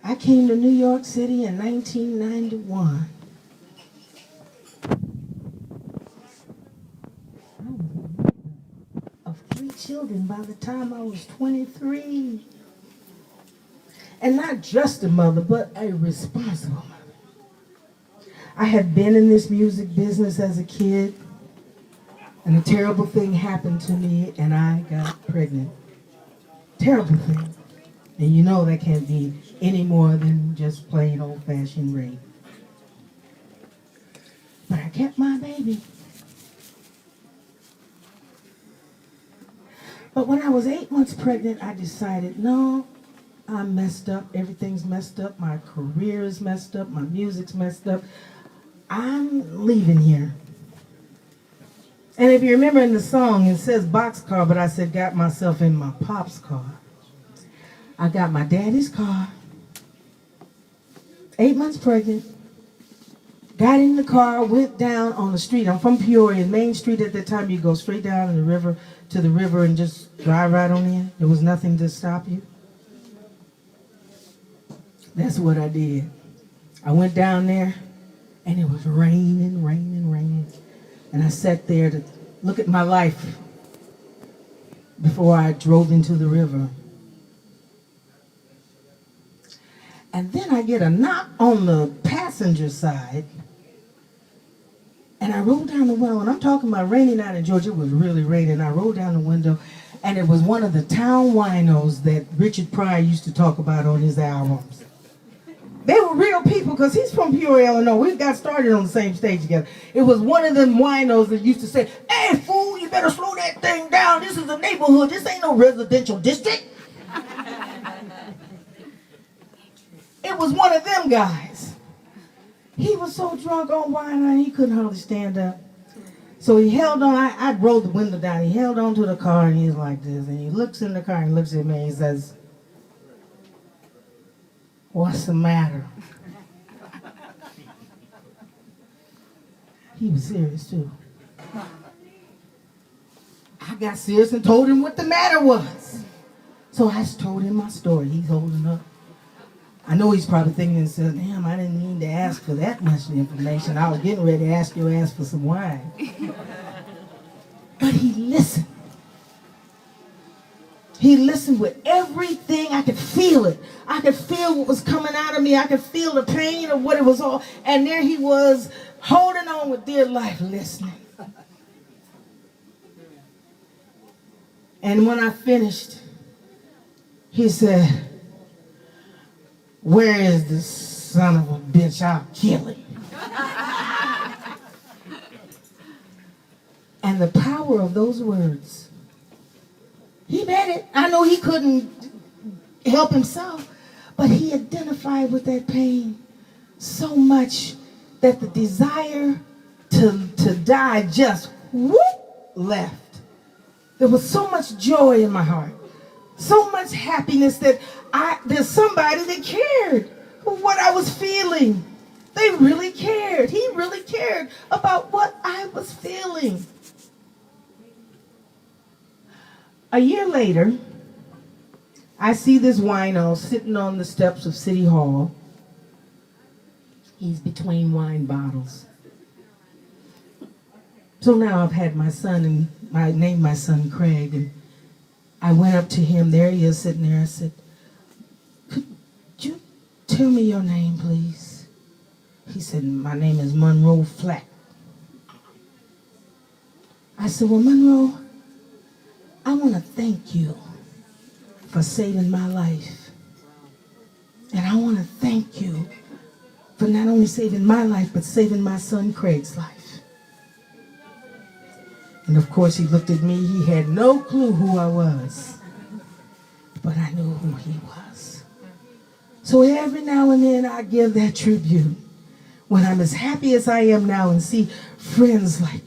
I came to New York City in 1991. I was a mother of 3 children by the time I was 23. And not just a mother, but a responsible mother. I had been in this music business as a kid, and a terrible thing happened to me, and I got pregnant. Terrible thing. And you know that can't be any more than just plain old-fashioned rape. But I kept my baby. But when I was 8 months pregnant, I decided, no, I'm messed up. Everything's messed up. My career is messed up. My music's messed up. I'm leaving here. And if you remember in the song, it says boxcar, but I said got myself in my pop's car. I got my daddy's car, 8 months pregnant, got in the car, went down on the street. I'm from Peoria, Main Street at that time. You go straight down in the river to the river and just drive right on in. There was nothing to stop you. That's what I did. I went down there, and it was raining, raining, raining. And I sat there to look at my life before I drove into the river. And then I get a knock on the passenger side, and I rolled down the window, and I'm talking about rainy night in Georgia. It was really raining. I rolled down the window, and it was one of the town winos that Richard Pryor used to talk about on his albums. They were real people, because he's from Peoria, Illinois. We got started on the same stage together. It was one of them winos that used to say, "Hey, fool, you better slow that thing down. This is a neighborhood. This ain't no residential district." It was one of them guys. He was so drunk on wine, he couldn't hardly stand up. So he held on. I rolled the window down. He held on to the car, and he's like this. And he looks in the car and looks at me, and he says, "What's the matter?" He was serious too. I got serious and told him what the matter was. So I just told him my story. He's holding up. I know he's probably thinking and says, "Damn, I didn't mean to ask for that much information. I was getting ready to ask your ass for some wine." But he listened. He listened with everything. I could feel it. I could feel what was coming out of me. I could feel the pain of what it was all. And there he was, holding on with dear life, listening. And when I finished, he said, "Where is this son of a bitch? I'll kill him." And the power of those words, he meant it. I know he couldn't help himself, but he identified with that pain so much that the desire to die just whoop left. There was so much joy in my heart, so much happiness that there's somebody that cared what I was feeling. They really cared. He really cared about what I was feeling. A year later, I see this wino sitting on the steps of City Hall. He's between wine bottles. So now I've had my son, and I named my son Craig, and I went up to him. There he is sitting there. I said, "Could you tell me your name, please?" He said, "My name is Monroe Flat." I said, "Well, Monroe, I want to thank you for saving my life. And I want to thank you for not only saving my life, but saving my son Craig's life." And of course, he looked at me. He had no clue who I was, but I knew who he was. So every now and then I give that tribute when I'm as happy as I am now and see friends like